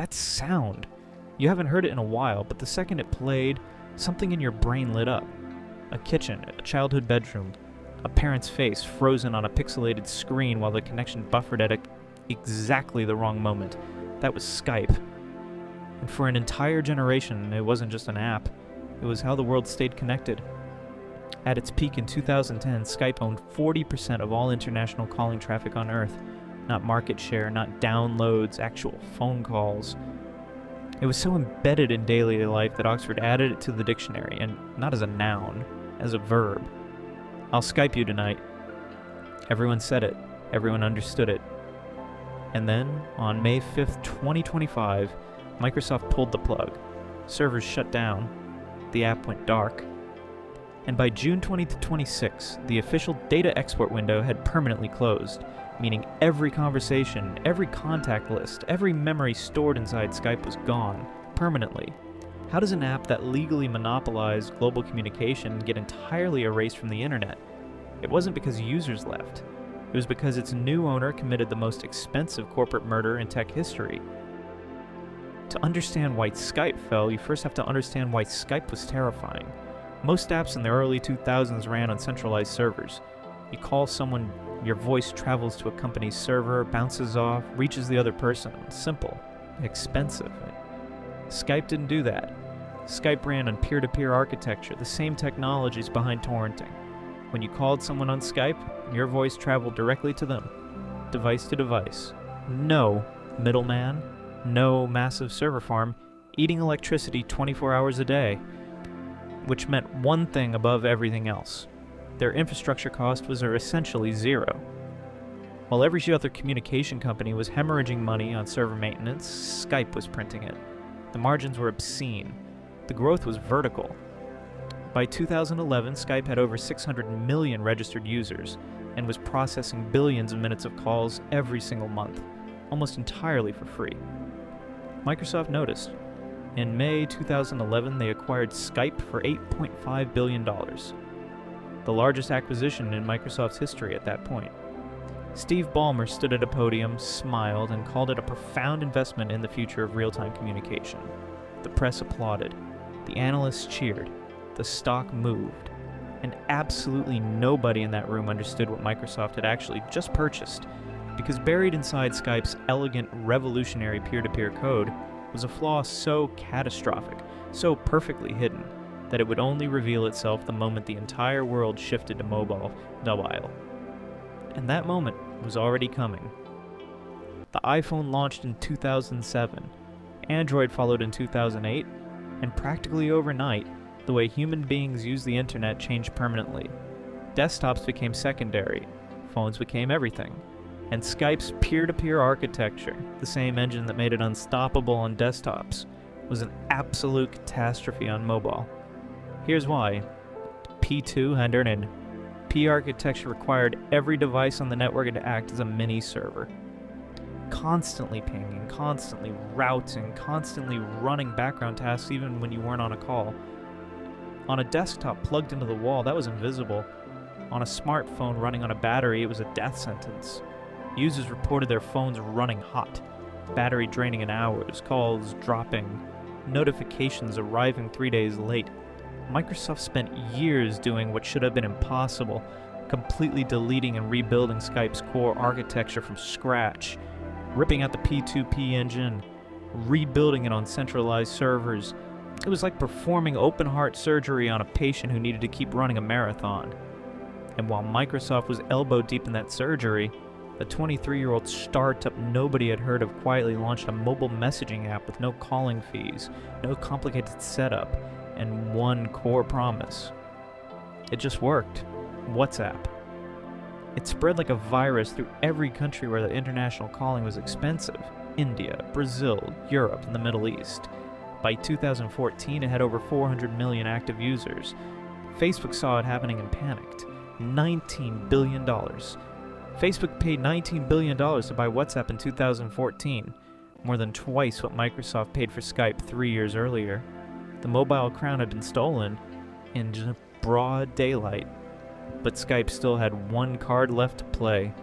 That's sound. You haven't heard it in a while, but the second it played, something in your brain lit up. A kitchen, a childhood bedroom, a parent's face frozen on a pixelated screen while the connection buffered at exactly the wrong moment. That was Skype. And for an entire generation, it wasn't just an app. It was how the world stayed connected. At its peak in 2010, Skype owned 40% of all international calling traffic on Earth. Not market share, not downloads, actual phone calls. It was so embedded in daily life that Oxford added it to the dictionary, and not as a noun, as a verb. I'll Skype you tonight. Everyone said it. Everyone understood it. And then, on May 5th, 2025, Microsoft pulled the plug. Servers shut down. The app went dark. And by June 2026, the official data export window had permanently closed, meaning every conversation, every contact list, every memory stored inside Skype was gone, permanently. How does an app that legally monopolized global communication get entirely erased from the internet? It wasn't because users left. It was because its new owner committed the most expensive corporate murder in tech history. To understand why Skype fell, you first have to understand why Skype was terrifying. Most apps in the early 2000s ran on centralized servers. You call someone, your voice travels to a company's server, bounces off, reaches the other person. Simple. Expensive. Skype didn't do that. Skype ran on peer-to-peer architecture, the same technologies behind torrenting. When you called someone on Skype, your voice traveled directly to them, device to device. No middleman, no massive server farm, eating electricity 24 hours a day, which meant one thing above everything else. Their infrastructure cost was essentially zero. While every other communication company was hemorrhaging money on server maintenance, Skype was printing it. The margins were obscene. The growth was vertical. By 2011, Skype had over 600 million registered users and was processing billions of minutes of calls every single month, almost entirely for free. Microsoft noticed. In May 2011, they acquired Skype for $8.5 billion, the largest acquisition in Microsoft's history at that point. Steve Ballmer stood at a podium, smiled, and called it a profound investment in the future of real-time communication. The press applauded. The analysts cheered. The stock moved. And absolutely nobody in that room understood what Microsoft had actually just purchased, because buried inside Skype's elegant, revolutionary peer-to-peer code was a flaw so catastrophic, so perfectly hidden, that it would only reveal itself the moment the entire world shifted to mobile. And that moment was already coming. The iPhone launched in 2007, Android followed in 2008, and practically overnight, the way human beings use the internet changed permanently. Desktops became secondary, phones became everything, and Skype's peer-to-peer architecture, the same engine that made it unstoppable on desktops, was an absolute catastrophe on mobile. Here's why. P200. P architecture required every device on the network to act as a mini server. Constantly pinging, constantly routing, constantly running background tasks even when you weren't on a call. On a desktop plugged into the wall, that was invisible. On a smartphone running on a battery, it was a death sentence. Users reported their phones running hot, battery draining in hours, calls dropping, notifications arriving 3 days late. Microsoft spent years doing what should have been impossible, completely deleting and rebuilding Skype's core architecture from scratch, ripping out the P2P engine, rebuilding it on centralized servers. It was like performing open-heart surgery on a patient who needed to keep running a marathon. And while Microsoft was elbow-deep in that surgery, the 23-year-old startup nobody had heard of quietly launched a mobile messaging app with no calling fees, no complicated setup, and one core promise. It just worked. WhatsApp. It spread like a virus through every country where the international calling was expensive. India, Brazil, Europe, and the Middle East. By 2014, it had over 400 million active users. Facebook saw it happening and panicked. $19 billion. Facebook paid $19 billion to buy WhatsApp in 2014, more than twice what Microsoft paid for Skype 3 years earlier. The mobile crown had been stolen in broad daylight, but Skype still had one card left to play.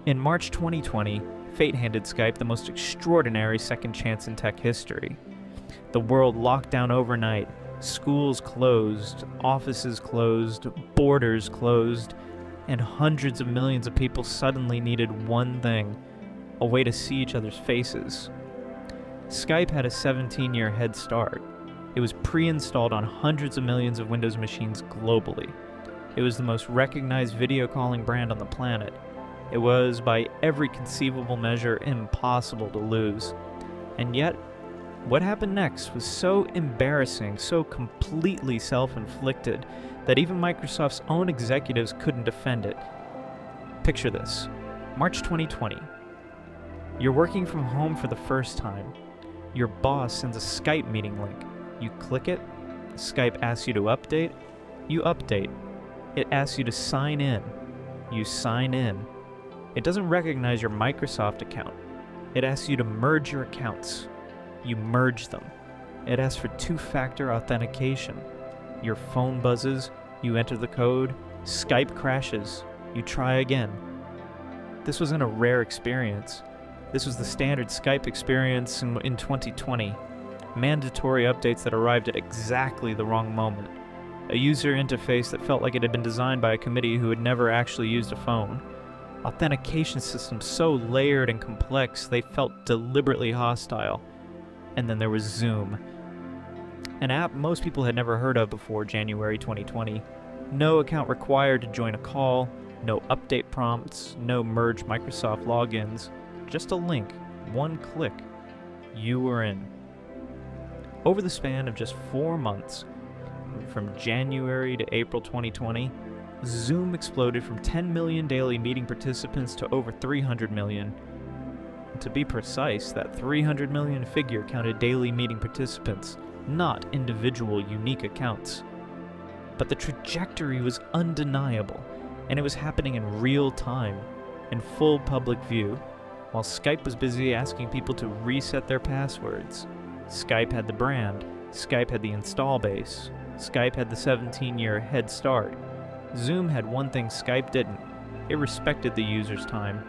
In March 2020, Fate handed Skype the most extraordinary second chance in tech history. The world locked down overnight, schools closed, offices closed, borders closed, and hundreds of millions of people suddenly needed one thing: a way to see each other's faces. Skype had a 17-year head start. It was pre-installed on hundreds of millions of Windows machines globally. It was the most recognized video calling brand on the planet. It was, by every conceivable measure, impossible to lose. And yet, what happened next was so embarrassing, so completely self-inflicted, that even Microsoft's own executives couldn't defend it. Picture this. March 2020. You're working from home for the first time. Your boss sends a Skype meeting link. You click it. Skype asks you to update. You update. It asks you to sign in. You sign in. It doesn't recognize your Microsoft account. It asks you to merge your accounts. You merge them. It asks for two-factor authentication. Your phone buzzes. You enter the code. Skype crashes. You try again. This wasn't a rare experience. This was the standard Skype experience in 2020. Mandatory updates that arrived at exactly the wrong moment. A user interface that felt like it had been designed by a committee who had never actually used a phone. Authentication systems so layered and complex they felt deliberately hostile. And then there was Zoom. An app most people had never heard of before January 2020. No account required to join a call, no update prompts, no merge Microsoft logins, just a link, one click. You were in. Over the span of just 4 months, from January to April 2020, Zoom exploded from 10 million daily meeting participants to over 300 million. To be precise, that 300 million figure counted daily meeting participants, not individual unique accounts. But the trajectory was undeniable, and it was happening in real time, in full public view, while Skype was busy asking people to reset their passwords. Skype had the brand, Skype had the install base, Skype had the 17-year head start. Zoom had one thing Skype didn't. It respected the user's time.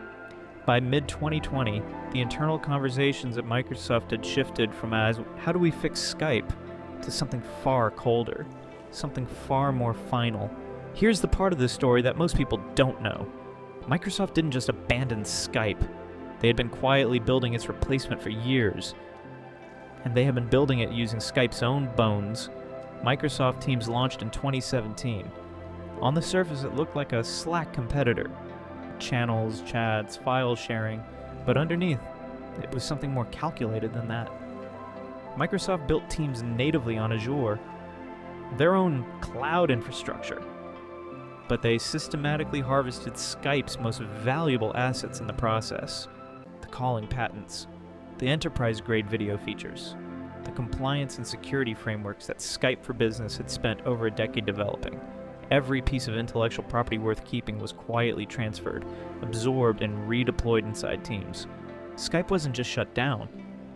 By mid-2020, the internal conversations at Microsoft had shifted from how do we fix Skype to something far colder, something far more final. Here's the part of the story that most people don't know. Microsoft didn't just abandon Skype. They had been quietly building its replacement for years. And they had been building it using Skype's own bones. Microsoft Teams launched in 2017. On the surface, it looked like a Slack competitor. Channels, chats, file sharing, but underneath, it was something more calculated than that. Microsoft built Teams natively on Azure, their own cloud infrastructure, but they systematically harvested Skype's most valuable assets in the process: the calling patents, the enterprise-grade video features, the compliance and security frameworks that Skype for Business had spent over a decade developing. Every piece of intellectual property worth keeping was quietly transferred, absorbed, and redeployed inside Teams. Skype wasn't just shut down,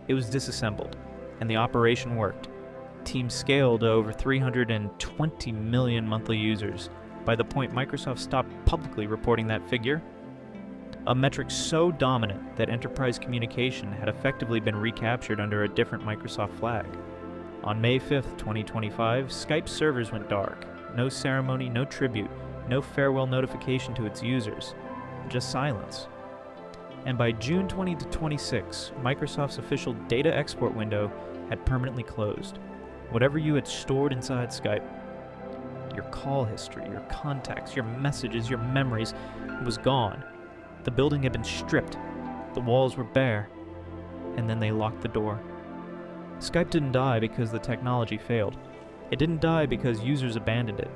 it was disassembled, and the operation worked. Teams scaled to over 320 million monthly users by the point Microsoft stopped publicly reporting that figure, a metric so dominant that enterprise communication had effectively been recaptured under a different Microsoft flag. On May 5th, 2025, Skype's servers went dark. No ceremony, no tribute, no farewell notification to its users, just silence. And by June 2026, Microsoft's official data export window had permanently closed. Whatever you had stored inside Skype, your call history, your contacts, your messages, your memories, was gone. The building had been stripped, the walls were bare, and then they locked the door. Skype didn't die because the technology failed. It didn't die because users abandoned it.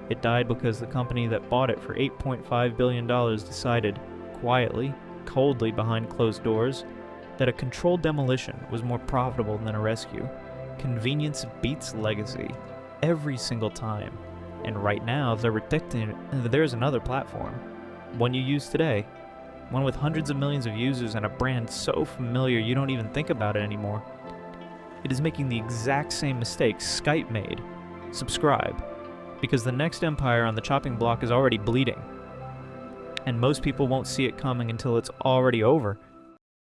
It died because the company that bought it for $8.5 billion decided, quietly, coldly behind closed doors, that a controlled demolition was more profitable than a rescue. Convenience beats legacy, every single time. And right now, they're predicting that there's another platform, one you use today, one with hundreds of millions of users and a brand so familiar you don't even think about it anymore. It is making the exact same mistake Skype made. Subscribe, because the next empire on the chopping block is already bleeding. And most people won't see it coming until it's already over.